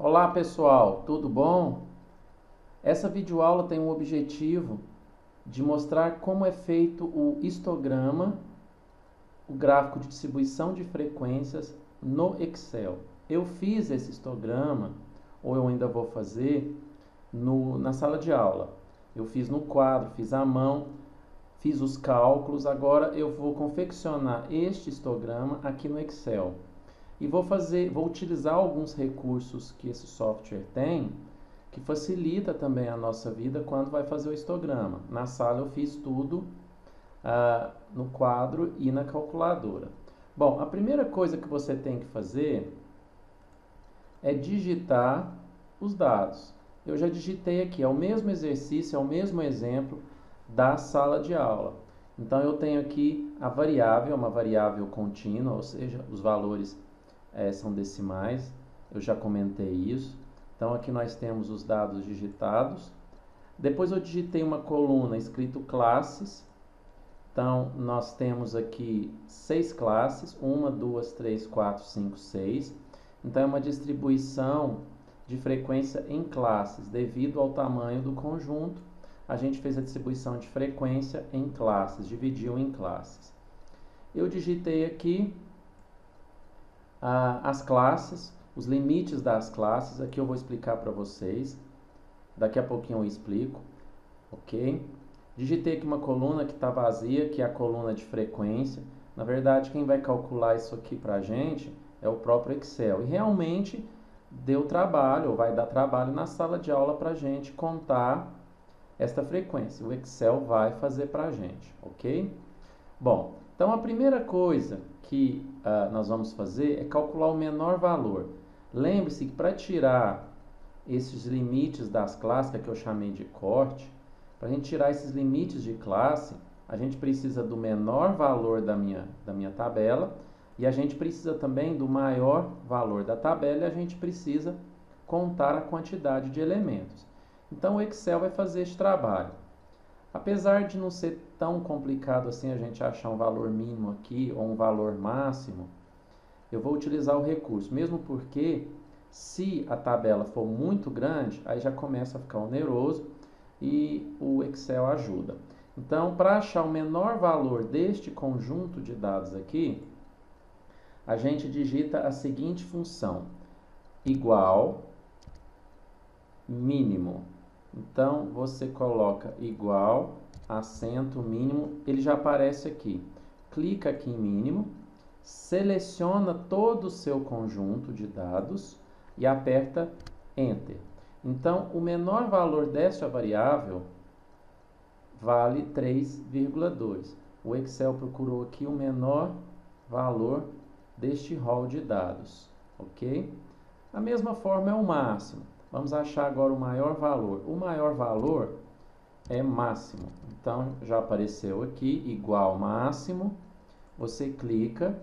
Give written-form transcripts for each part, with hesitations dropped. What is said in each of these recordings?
Olá pessoal, tudo bom? Essa videoaula tem o objetivo de mostrar como é feito o histograma, o gráfico de distribuição de frequências no Excel. Eu fiz esse histograma, ou eu ainda vou fazer, na sala de aula. Eu fiz no quadro, fiz à mão, fiz os cálculos, agora eu vou confeccionar este histograma aqui no Excel. E vou utilizar alguns recursos que esse software tem, que facilita também a nossa vida quando vai fazer o histograma. Na sala eu fiz tudo no quadro e na calculadora. Bom, a primeira coisa que você tem que fazer é digitar os dados. Eu já digitei aqui, é o mesmo exercício, é o mesmo exemplo da sala de aula. Então eu tenho aqui a variável, uma variável contínua, ou seja, os valores são decimais, eu já comentei isso. Então aqui nós temos os dados digitados. Depois eu digitei uma coluna escrito classes. Então nós temos aqui 6 classes, 1, 2, 3, 4, 5, 6. Então é uma distribuição de frequência em classes, devido ao tamanho do conjunto. A gente fez a distribuição de frequência em classes, dividiu em classes. Eu digitei aqui as classes, os limites das classes, aqui eu vou explicar para vocês, daqui a pouquinho eu explico, ok? Digitei aqui uma coluna que está vazia, que é a coluna de frequência. Na verdade, quem vai calcular isso aqui para a gente é o próprio Excel. E realmente deu trabalho, ou vai dar trabalho na sala de aula para a gente contar esta frequência. O Excel vai fazer para a gente, ok? Bom, então a primeira coisa que nós vamos fazer é calcular o menor valor. Lembre-se que para tirar esses limites das classes, que eu chamei de corte, para a gente tirar esses limites de classe, a gente precisa do menor valor da minha tabela e a gente precisa também do maior valor da tabela e a gente precisa contar a quantidade de elementos. Então o Excel vai fazer esse trabalho. Apesar de não ser tão complicado assim a gente achar um valor mínimo aqui ou um valor máximo, eu vou utilizar o recurso, mesmo porque se a tabela for muito grande, aí já começa a ficar oneroso e o Excel ajuda. Então, para achar o menor valor deste conjunto de dados aqui, a gente digita a seguinte função: igual mínimo. Então, você coloca igual, acento mínimo, ele já aparece aqui. Clica aqui em mínimo, seleciona todo o seu conjunto de dados e aperta Enter. Então, o menor valor desta variável vale 3,2. O Excel procurou aqui o menor valor deste rol de dados, ok? A mesma forma é o máximo. Vamos achar agora o maior valor. O maior valor é máximo. Então, já apareceu aqui, igual máximo. Você clica,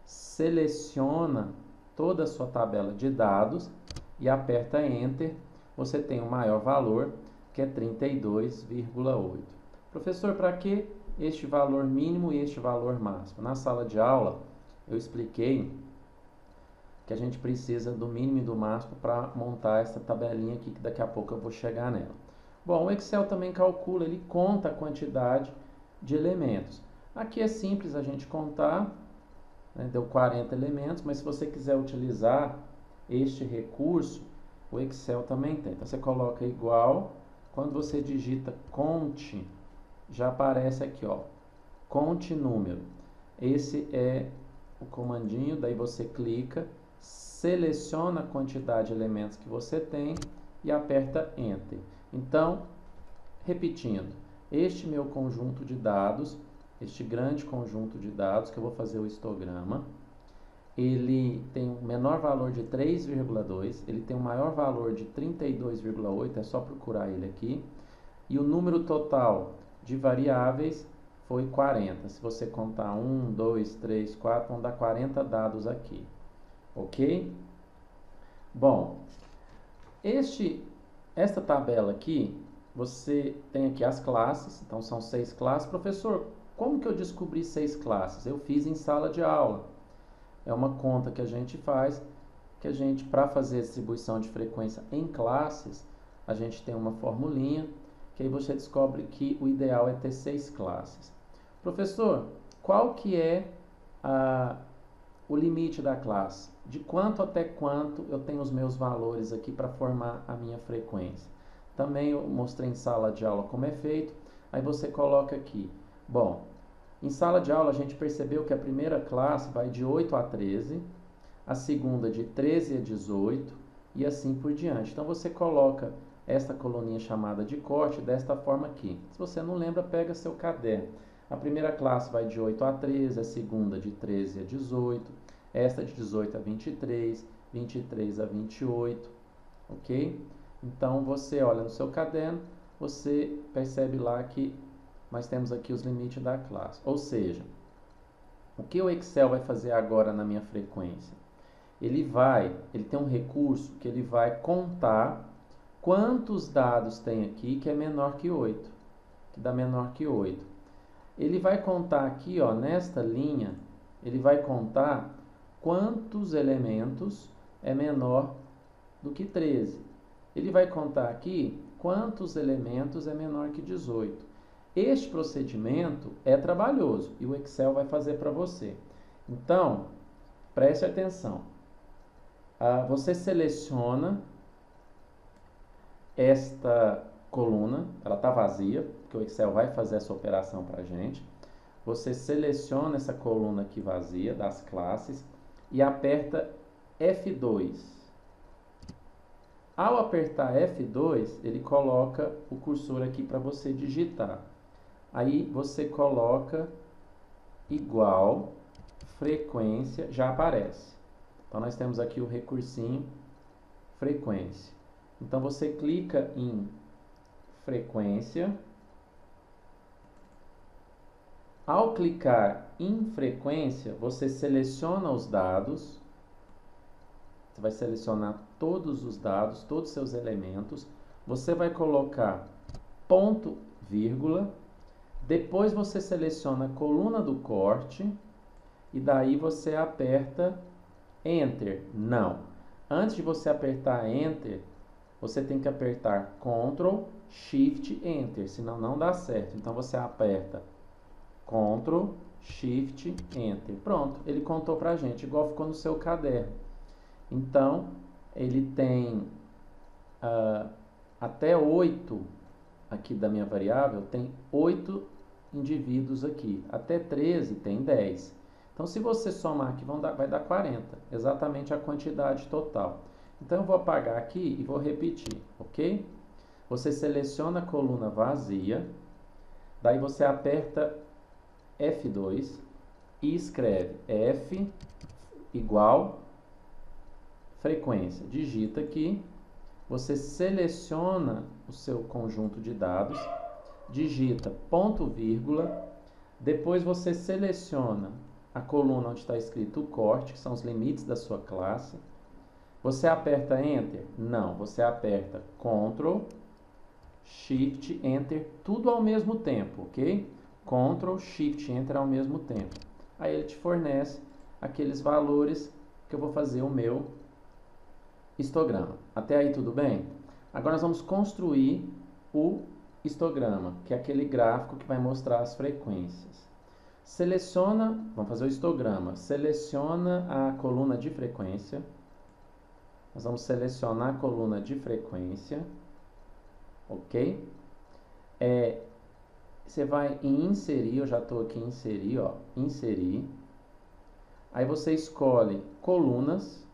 seleciona toda a sua tabela de dados e aperta Enter. Você tem o maior valor, que é 32,8. Professor, para que este valor mínimo e este valor máximo? Na sala de aula, eu expliquei que a gente precisa do mínimo e do máximo para montar essa tabelinha aqui, que daqui a pouco eu vou chegar nela. Bom, o Excel também calcula, ele conta a quantidade de elementos. Aqui é simples a gente contar, né? Deu 40 elementos, mas se você quiser utilizar este recurso, o Excel também tem. Então você coloca igual, quando você digita conte, já aparece aqui, ó, conte número. Esse é o comandinho, daí você clica, seleciona a quantidade de elementos que você tem e aperta Enter. Então, repetindo, este meu conjunto de dados, este grande conjunto de dados que eu vou fazer o histograma, ele tem um menor valor de 3,2, ele tem um maior valor de 32,8, é só procurar ele aqui, e o número total de variáveis foi 40. Se você contar 1, 2, 3, 4, vão dar 40 dados aqui. Ok? Bom, esta tabela aqui, você tem aqui as classes, então são 6 classes. Professor, como que eu descobri 6 classes? Eu fiz em sala de aula. É uma conta que a gente faz que a gente, para fazer a distribuição de frequência em classes, a gente tem uma formulinha, que aí você descobre que o ideal é ter 6 classes. Professor, qual que é o limite da classe? De quanto até quanto eu tenho os meus valores aqui para formar a minha frequência? Também eu mostrei em sala de aula como é feito. Aí você coloca aqui. Bom, em sala de aula a gente percebeu que a primeira classe vai de 8 a 13, a segunda de 13 a 18 e assim por diante. Então você coloca esta coluninha chamada de corte desta forma aqui. Se você não lembra, pega seu caderno. A primeira classe vai de 8 a 13, a segunda de 13 a 18, esta de 18 a 23, 23 a 28, ok? Então você olha no seu caderno, você percebe lá que nós temos aqui os limites da classe. Ou seja, o que o Excel vai fazer agora na minha frequência? Ele tem um recurso que ele vai contar quantos dados tem aqui que é menor que 8, que dá menor que 8. Ele vai contar aqui, ó, nesta linha, ele vai contar quantos elementos é menor do que 13. Ele vai contar aqui quantos elementos é menor que 18. Este procedimento é trabalhoso e o Excel vai fazer para você. Então, preste atenção. Você seleciona esta coluna, ela está vazia, porque o Excel vai fazer essa operação para a gente. Você seleciona essa coluna aqui vazia das classes e aperta F2. Ao apertar F2, ele coloca o cursor aqui para você digitar. Aí você coloca igual, frequência, já aparece. Então nós temos aqui o recursinho frequência. Então você clica em frequência. Ao clicar em frequência, você seleciona os dados. Você vai selecionar todos os dados, todos os seus elementos. Você vai colocar ponto, vírgula. Depois você seleciona a coluna do corte. E daí você aperta Enter. Não. Antes de você apertar Enter, você tem que apertar Ctrl, Shift, Enter. Senão não dá certo. Então você aperta Ctrl, Shift, Enter. Pronto, ele contou pra gente, igual ficou no seu caderno. Então, ele tem até 8 aqui da minha variável, tem 8 indivíduos aqui. Até 13 tem 10. Então, se você somar aqui, vai dar 40, exatamente a quantidade total. Então, eu vou apagar aqui e vou repetir, ok? Você seleciona a coluna vazia, daí você aperta F2 e escreve F igual frequência. Digita aqui, você seleciona o seu conjunto de dados, digita ponto, vírgula, depois você seleciona a coluna onde está escrito o corte, que são os limites da sua classe. Você aperta Enter? Não, você aperta Ctrl, Shift, Enter, tudo ao mesmo tempo, ok? Ctrl, Shift, Enter ao mesmo tempo. Aí ele te fornece aqueles valores que eu vou fazer o meu histograma. Até aí tudo bem? Agora nós vamos construir o histograma, que é aquele gráfico que vai mostrar as frequências. Seleciona, vamos fazer o histograma, seleciona a coluna de frequência. Nós vamos selecionar a coluna de frequência, ok? Você vai em inserir, eu já estou aqui em inserir, ó, inserir. Aí você escolhe colunas.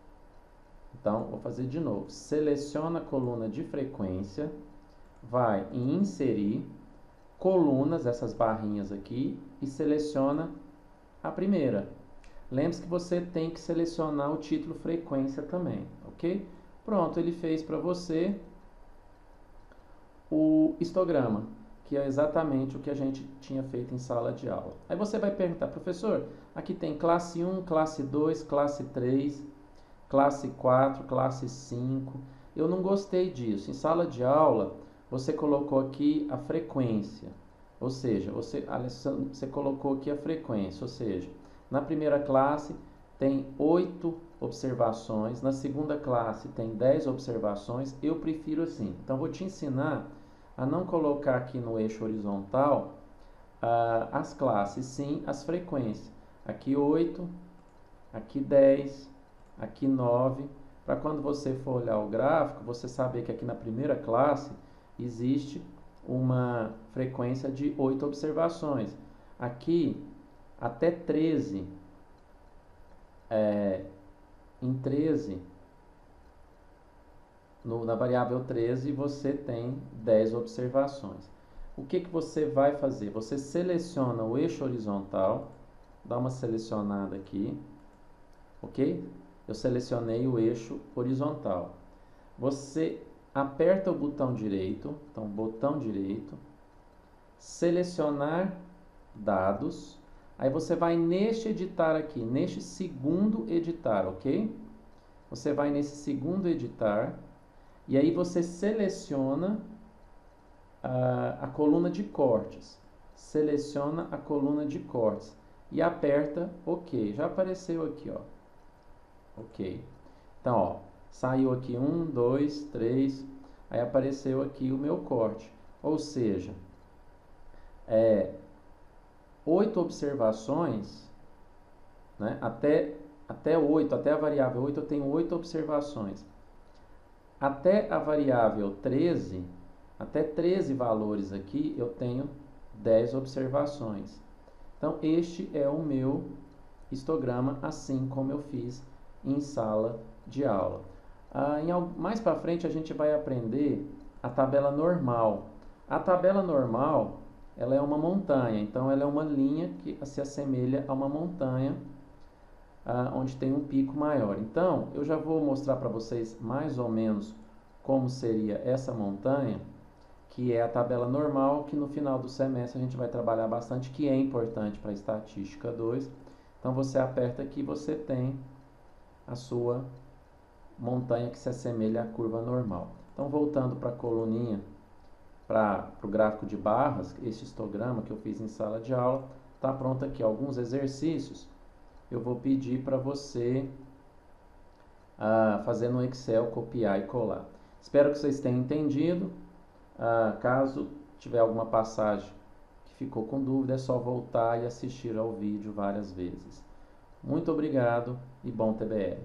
Então, vou fazer de novo. Seleciona a coluna de frequência, vai em inserir, colunas, essas barrinhas aqui, e seleciona a primeira. Lembre-se que você tem que selecionar o título frequência também, ok? Pronto, ele fez para você o histograma, que é exatamente o que a gente tinha feito em sala de aula. Aí você vai perguntar, professor, aqui tem classe 1, classe 2, classe 3, classe 4, classe 5. Eu não gostei disso. Em sala de aula, você colocou aqui a frequência. Ou seja, você colocou aqui a frequência. Ou seja, na primeira classe tem 8 observações, na segunda classe tem 10 observações, eu prefiro assim. Então, vou te ensinar a não colocar aqui no eixo horizontal as classes, sim as frequências. Aqui 8, aqui 10, aqui 9, para quando você for olhar o gráfico, você saber que aqui na primeira classe existe uma frequência de 8 observações. Aqui, até 13, em 13, na variável 13, você tem 10 observações. O que você vai fazer? Você seleciona o eixo horizontal, dá uma selecionada aqui, ok? Eu selecionei o eixo horizontal. Você aperta o botão direito, então botão direito, selecionar dados, aí você vai neste editar aqui, neste segundo editar, ok? Você vai nesse segundo editar, e aí você seleciona a coluna de cortes. Seleciona a coluna de cortes e aperta OK. Já apareceu aqui, ó. OK. Então, ó, saiu aqui 1, 2, 3, aí apareceu aqui o meu corte. Ou seja, 8 observações, né? Até 8, até a variável 8 eu tenho 8 observações. Até a variável 13, até 13 valores aqui, eu tenho 10 observações. Então, este é o meu histograma, assim como eu fiz em sala de aula. Mais para frente, a gente vai aprender a tabela normal. A tabela normal, ela é uma montanha, então ela é uma linha que se assemelha a uma montanha, onde tem um pico maior. Então, eu já vou mostrar para vocês mais ou menos como seria essa montanha, que é a tabela normal, que no final do semestre a gente vai trabalhar bastante, que é importante para a Estatística 2. Então, você aperta aqui, você tem a sua montanha que se assemelha à curva normal. Então, voltando para a coluninha, para o gráfico de barras, esse histograma que eu fiz em sala de aula, está pronto aqui alguns exercícios. Eu vou pedir para você fazer no Excel, copiar e colar. Espero que vocês tenham entendido. Caso tiver alguma passagem que ficou com dúvida, é só voltar e assistir ao vídeo várias vezes. Muito obrigado e bom TBL.